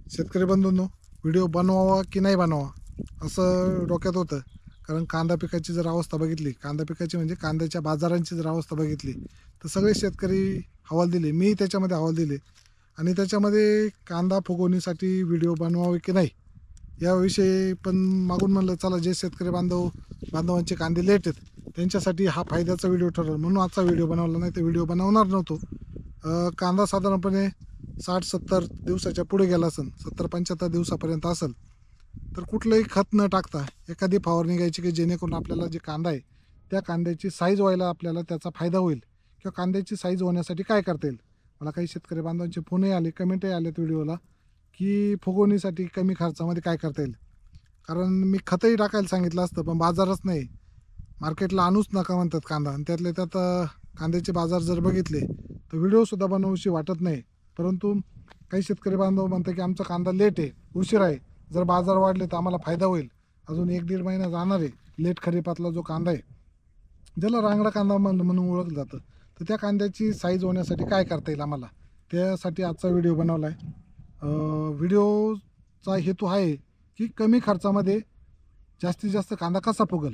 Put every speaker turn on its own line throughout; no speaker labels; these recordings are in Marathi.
शेतकरी बंधूंनो, व्हिडिओ बनवावा की नाही बनवावा असं डोक्यात होतं. कारण कांदा पिकाची जर अवस्था बघितली, कांदा पिकाची म्हणजे कांद्याच्या बाजारांची जर अवस्था बघितली, तर सगळे शेतकरी हवाल दिले, मी त्याच्यामध्ये हवाल दिले. आणि त्याच्यामध्ये कांदा फुगवणीसाठी व्हिडिओ बनवावे की नाही याविषयी पण मागून म्हणलं चला जे शेतकरी बांधवांचे कांदे लेट आहेत त्यांच्यासाठी हा फायद्याचा व्हिडिओ ठरला, म्हणून आजचा व्हिडिओ बनवला. नाही तर व्हिडिओ बनवणार नव्हतो. कांदा साधारणपणे 60-70 दिवसाच्या पुढे गेला असेल, 70-75 दिवसापर्यंत असेल, तर कुठलंही खत न टाकता एखादी फवारणी घ्यायची की जेणेकरून आपल्याला जे कांदा आहे त्या कांद्याची साईज व्हायला आपल्याला त्याचा फायदा होईल. किंवा कांद्याची साईज होण्यासाठी काय करता येईल. मला काही शेतकरी बांधवांचे फोनही आले, कमेंटही आलेत व्हिडिओला, की फुगवणीसाठी कमी खर्चामध्ये काय करता येईल. कारण मी खतही टाकायला सांगितलं असतं, पण बाजारच नाही. मार्केटला आणूच नका म्हणतात कांदा, आणि त्यातल्या त्यात कांद्याचे बाजार जर बघितले तर व्हिडिओसुद्धा बनवूशी वाटत नाही. परंतु काही शेतकरी बांधव म्हणतात की आमचा कांदा लेट आहे, उशीर आहे, जर बाजार वाढले तर आम्हाला फायदा होईल. अजून 1-1.5 महिना जाणार आहे. लेट खरीपातला जो कांदा आहे, ज्याला रांगडा कांदा म्हणून ओळखलं जातं, तर त्या कांद्याची साईज होण्यासाठी काय करता येईल आम्हाला, त्यासाठी आजचा व्हिडिओ बनवला आहे. व्हिडिओचा हेतू आहे की कमी खर्चामध्ये जास्तीत जास्त कांदा कसा फुगल.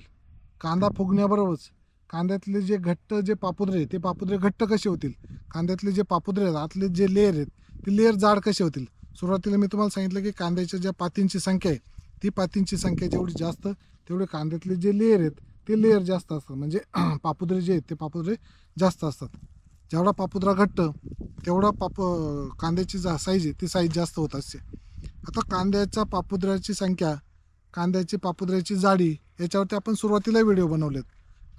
कांदा फुगण्याबरोबरच कांद्यातले जे घट्ट जे पापुद्रे ते पापुद्रे घट्ट कसे होतील, कांद्यातले जे पापुद्रे आहेत आतले जे लेअर आहेत ते लेअर जाड कसे होतील. सुरुवातीला मी तुम्हाला सांगितलं की कांद्याच्या ज्या पातींची संख्या आहे, ती पातींची संख्या जेवढी जास्त तेवढे कांद्यातले जे लेअर आहेत ते लेअर जास्त असतात. म्हणजे पापुद्रे जे आहेत ते पापुद्रे जास्त असतात. जेवढा पापुद्रा घट्ट तेवढा कांद्याची साईज आहे ती साईज जास्त होत असते. आता कांद्याच्या पापुद्र्याची संख्या, कांद्याची पापुद्र्याची जाडी याच्यावरती आपण सुरुवातीला व्हिडिओ बनवलेत.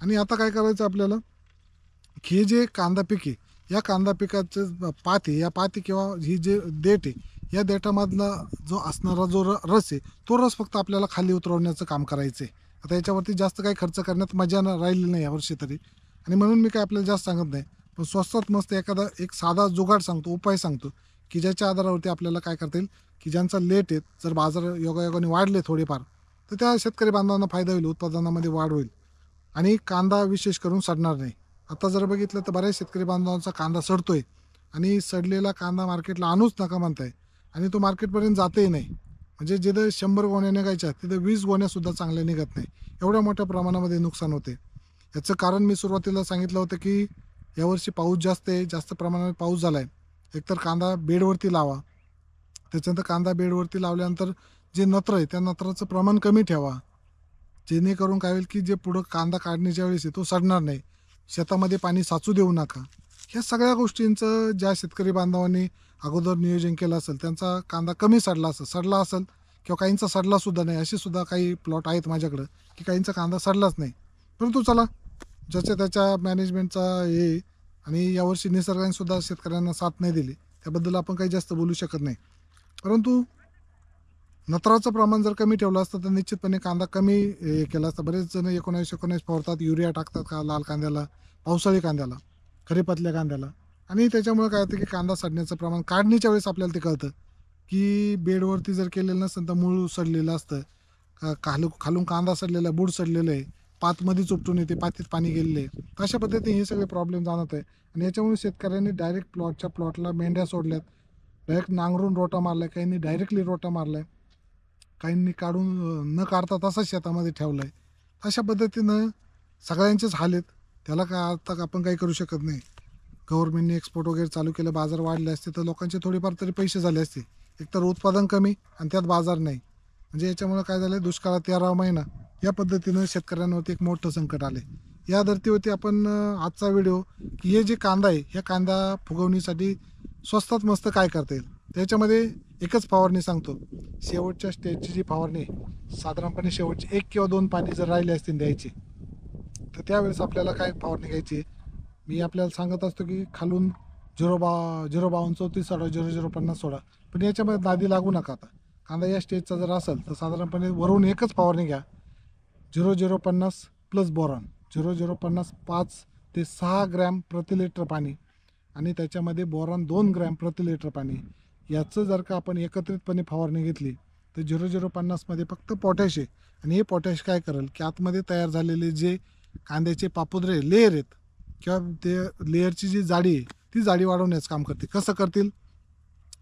आणि आता काय करायचं आपल्याला, हे जे कांदा पीक आहे या कांदा पिकाचं पात आहे, या पाती किंवा ही जे देठ आहे या देठामधला जो असणारा जो रस आहे तो रस फक्त आपल्याला खाली उतरवण्याचं काम करायचं आहे. आता याच्यावरती जास्त काही खर्च करण्यात मजा राहिली नाही यावर्षी तरी, आणि म्हणून मी काय आपल्याला जास्त सांगत नाही. पण स्वस्तात मस्त एखादा एक साधा जुगाड सांगतो, उपाय सांगतो, की ज्याच्या आधारावरती आपल्याला काय करता येईल, की ज्यांचा लेट आहेत जर बाजार योगायोगाने वाढले थोडेफार तर त्या शेतकरी बांधवांना फायदा होईल, उत्पादनामध्ये वाढ होईल आणि कांदा विशेष करून सडणार नाही. आता जर बघितलं तर बऱ्याच शेतकरी बांधवांचा कांदा सडतोय, आणि सडलेला कांदा मार्केटला आणूच नका म्हणताय, आणि तो मार्केटपर्यंत जातही नाही. म्हणजे जिथं 100 गोण्या निघायच्या तिथं 20 गोण्यासुद्धा चांगल्या निघत नाही. एवढ्या मोठ्या प्रमाणामध्ये नुकसान होते. याचं कारण मी सुरुवातीला सांगितलं होतं की यावर्षी पाऊस जास्त आहे, जास्त प्रमाणात पाऊस झाला आहे. एकतर कांदा बेडवरती लावा, त्याच्यानंतर कांदा बेडवरती लावल्यानंतर जे नत्र आहे त्या नत्राचं प्रमाण कमी ठेवा, जेणेकरून काय होईल की जे पुढं कांदा काढण्याच्या वेळेस आहे तो सडणार नाही. शेतामध्ये पाणी साचू देऊ नका. ह्या सगळ्या गोष्टींचं ज्या शेतकरी बांधवांनी अगोदर नियोजन केलं असेल त्यांचा कांदा कमी सडला असेल किंवा काहींचा सडलासुद्धा नाही. असे सुद्धा काही प्लॉट आहेत माझ्याकडं की काहींचा कांदा सडलाच नाही. परंतु चला, ज्याच्या त्याच्या मॅनेजमेंटचा हे, आणि यावर्षी निसर्गाने सुद्धा शेतकऱ्यांना साथ नाही दिली, त्याबद्दल आपण काही जास्त बोलू शकत नाही. परंतु नत्राचं प्रमाण जर कमी ठेवलं असतं तर निश्चितपणे कांदा कमी हे केला असता. बरेच जण 19-19 फवारतात, युरिया टाकतात का लाल कांद्याला, पावसाळी कांद्याला, खरीपातल्या कांद्याला, आणि त्याच्यामुळे काय होतं की कांदा सडण्याचं प्रमाण काढणीच्या वेळेस आपल्याला ते कळतं की बेडवरती जर केलेलं नसेल तर मूळ सडलेलं असतं, खालून कांदा सडलेला आहे, बूड सडलेलं आहे, पातमध्येच उपटून येते, पातीत पाणी गेलेलं आहे. तर अशा पद्धतीने हे सगळे प्रॉब्लेम जाणवत आहे. आणि याच्यामुळे शेतकऱ्यांनी डायरेक्ट प्लॉटला मेंढ्या सोडल्यात, डायरेक्ट नांगरून रोटा मारलाय, काहींनी डायरेक्टली रोटा मारलाय, काहींनी काढून न काढता तसाच शेतामध्ये ठेवला आहे. अशा पद्धतीनं सगळ्यांचेच हाल आहेत. त्याला काय आता आपण काही करू शकत नाही. गव्हर्नमेंटने एक्सपोर्ट वगैरे चालू केलं, बाजार वाढले असते तर लोकांचे थोडेफार तरी पैसे झाले असते. एकतर उत्पादन कमी आणि त्यात बाजार नाही. म्हणजे याच्यामुळे काय झालं, दुष्काळात 13वा महिना या पद्धतीनं शेतकऱ्यांवरती एक मोठं संकट आले. या धर्तीवरती आपण आजचा व्हिडिओ, की हे जे कांदा आहे ह्या कांदा फुगवणीसाठी स्वस्तात मस्त काय करता येईल त्याच्यामध्ये एकच फवारणी सांगतो. शेवटच्या स्टेजची जी फवारणी आहे, साधारणपणे शेवटची 1 किंवा 2 पाणी जर राहिले असतील द्यायची, तर त्यावेळेस आपल्याला काय फवारणी घ्यायची. मी आपल्याला सांगत असतो की खालून 05234 सोडा, 0050 सोडा, पण याच्यामध्ये नादी लागू नका. आता कांदा या स्टेजचा जर असेल तर साधारणपणे वरून एकच फवारणी घ्या, 0050 प्लस बोरॉन. 0050 5 ते 6 ग्रॅम प्रति लिटर पाणी, आणि त्याच्यामध्ये बोरॉन 2 ग्रॅम प्रति लिटर पाणी. याचं जर का आपण एकत्रितपणे फवारणी घेतली तर 0050मध्ये फक्त पोटॅश आहे, आणि हे पोटॅश काय करेल की आतमध्ये तयार झालेले जे कांद्याचे पापुद्रे लेअर आहेत किंवा ते लेअरची जी जाडी आहे ती जाडी वाढवण्याचं काम करते. कसं करतील,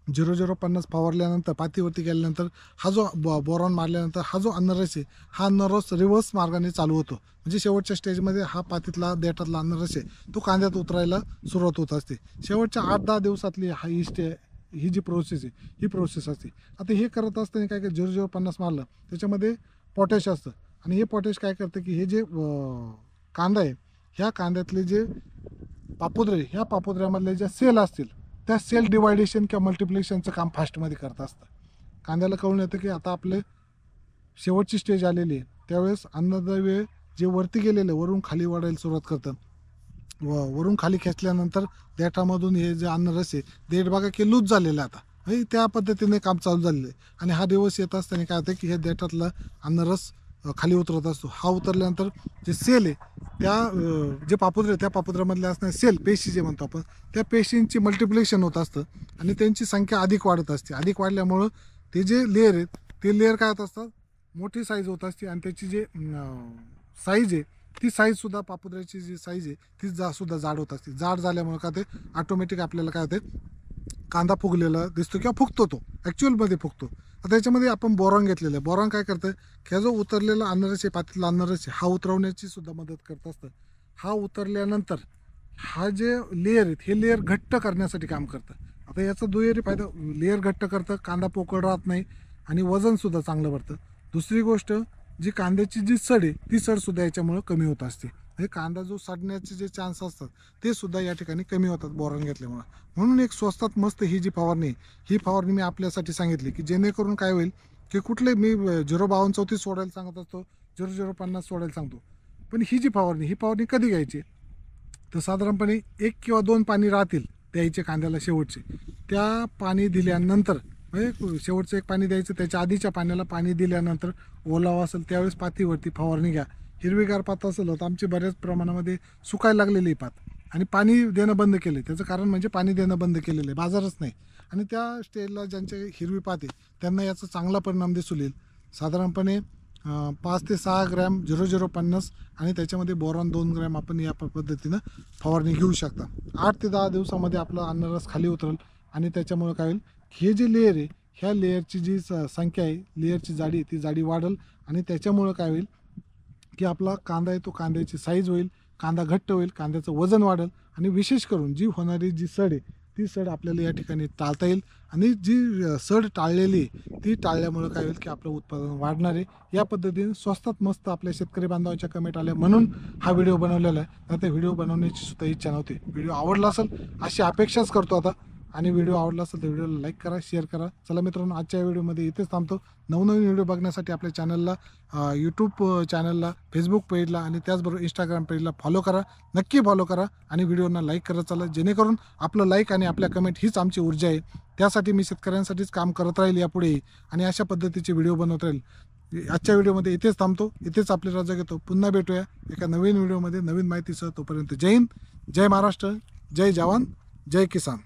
0050 फवारल्यानंतर पातीवरती गेल्यानंतर हा जो बोरॉन मारल्यानंतर हा जो अन्नरस आहे हा अन्नरस रिव्हर्स मार्गाने चालू होतो. म्हणजे शेवटच्या स्टेजमध्ये हा पातीतला देठातला अन्नरस आहे तो कांद्यात उतरायला सुरुवात होत असते. शेवटच्या 8-10 दिवसातली ही जी प्रोसेस आहे ही प्रोसेस असते. आता हे करत असताना काय 0050 मारलं त्याच्यामध्ये पोटॅश असतं आणि हे पोटॅश काय करतं की हे जे कांदा आहे ह्या कांद्यातले जे पापुद्रे ह्या पापुद्र्यामधले ज्या सेल असतील त्या सेल डिवायडेशन किंवा मल्टिप्लिकेशनचं काम फास्टमध्ये करत असतं. कांद्याला कळून येतं की आता आपले शेवटची स्टेज आलेली आहे. त्यावेळेस अन्नद्रव्य जे वरती गेलेलं वरून खाली वाढायला सुरुवात करतं. वरून खाली खेचल्यानंतर देठामधून हे जे अन्नरस आहे देठ बघा की लूज झालेलं आहे आता त्या पद्धतीने काम चालू झालेलं आहे. आणि हा दिवस येत असताना काय होतं की हे देठातला अन्नरस खाली उतरत असतो. हा उतरल्यानंतर जे सेल आहे त्या जे पापुद्रे त्या पापुद्र्यामधले असणारे सेल पेशी जे म्हणतो आपण त्या पेशींची मल्टिप्लिकेशन होत असतं आणि त्यांची संख्या अधिक वाढत असते. अधिक वाढल्यामुळं ते जे लेअर आहेत ते लेअर काय होत असतात मोठी साईज होत असते आणि त्याची जे साईज आहे ती साईजसुद्धा पापुद्र्याची जी साईज आहे ती सुद्धा जाड होत असते. जाड झाल्यामुळे का ते ऑटोमॅटिक आपल्याला काय होते कांदा फुगलेला दिसतो किंवा फुगतो तो ॲक्च्युअलमध्ये फुगतो. आता याच्यामध्ये आपण बोरॉन घेतलेलं आहे. बोरॉन काय करतं की जो उतरलेला अन्नरस आहे पातीतला अन्नरस आहे हा उतरवण्याची सुद्धा मदत करत असतं. हा उतरल्यानंतर हा जे लेअर आहेत हे लेअर घट्ट करण्यासाठी काम करतं. आता याचा दुहेरी फायदा लेअर घट्ट करतं कांदा पोकळ राहत नाही आणि वजनसुद्धा चांगलं भरतं. दुसरी गोष्ट जी कांद्याची जी सड आहे ती सडसुद्धा याच्यामुळं कमी होत असते. म्हणजे कांदा जो सडण्याचे जे चान्स असतात ते सुद्धा या ठिकाणी कमी होतात बोरॉन घेतल्यामुळं. म्हणून एक स्वस्तात मस्त ही जी फवारणी ही फवारणी मी आपल्यासाठी सांगितली की जेणेकरून काय होईल की कुठले मी 05234 सोडायला सांगत असतो 0050 सोडायला सांगतो. पण ही जी फवारणी कधी घ्यायची तर साधारणपणे 1 किंवा 2 पाणी राहतील द्यायचे कांद्याला शेवटचे. त्या पाणी दिल्यानंतर म्हणजे शेवटचं एक पाणी द्यायचं त्याच्या आधीच्या पाण्याला पाणी दिल्यानंतर ओलावा असेल त्यावेळेस पातीवरती फवारणी घ्या. हिरवीगार पात असेल तर आमची बऱ्याच प्रमाणामध्ये सुकायला लागलेली पात आणि पाणी देणं बंद केलं त्याचं कारण म्हणजे पाणी देणं बंद केलेलं आहे बाजारच नाही. आणि त्या स्टेजला ज्यांचे हिरवी पात आहे त्यांना याचा चांगला परिणाम दिसून येईल. साधारणपणे 5 ते 6 ग्रॅम 0050 आणि त्याच्यामध्ये बोरॉन 2 ग्रॅम आपण या पद्धतीनं फवारणी घेऊ शकता. 8 ते 10 दिवसामध्ये आपलं अन्नरस खाली उतरेल आणि त्याच्यामुळे काय होईल हे जे लेअर आहे ह्या लेअरची जी संख्या आहे लेअरची जाडी ती जाडी वाढेल आणि त्याच्यामुळं काय होईल की आपला कांदा आहे तो कांद्याची साईज होईल कांदा घट्ट होईल कांद्याचं वजन वाढेल आणि विशेष करून जी होणारी जी सड आहे ती सड आपल्याला या ठिकाणी टाळता येईल. आणि जी सड टाळलेली आहे ती टाळल्यामुळं काय होईल की आपलं उत्पादन वाढणार आहे. या पद्धतीने स्वस्तात मस्त आपल्या शेतकरी बांधवांच्या कमेंट आल्या म्हणून हा व्हिडिओ बनवलेला आहे. तर ते व्हिडिओ बनवण्याची सुद्धा इच्छा नव्हती. व्हिडिओ आवडला असेल अशी अपेक्षाच करतो आता. आणि व्हिडिओ आवडला असेल तर व्हिडिओला लाईक करा शेअर करा. चला मित्रांनो आजच्या व्हिडिओमध्ये इथेच थांबतो. नवनवीन व्हिडिओ बघण्यासाठी आपल्या चॅनलला यूट्यूब चॅनलला फेसबुक पेजला आणि त्याचबरोबर इंस्टाग्राम पेजला फॉलो करा. नक्की फॉलो करा आणि व्हिडिओना लाईक करत चला जेणेकरून आपलं लाईक आणि आपल्या कमेंट हीच आमची ऊर्जा आहे. त्यासाठी मी शेतकऱ्यांसाठीच काम करत राहील यापुढेही आणि अशा पद्धतीचे व्हिडिओ बनवत राहील. आजच्या व्हिडिओमध्ये इथेच थांबतो इथेच आपली रजा घेतो. पुन्हा भेटूया एका नवीन व्हिडिओमध्ये नवीन माहितीसह. तोपर्यंत जय हिंद जय महाराष्ट्र जय जवान जय किसान.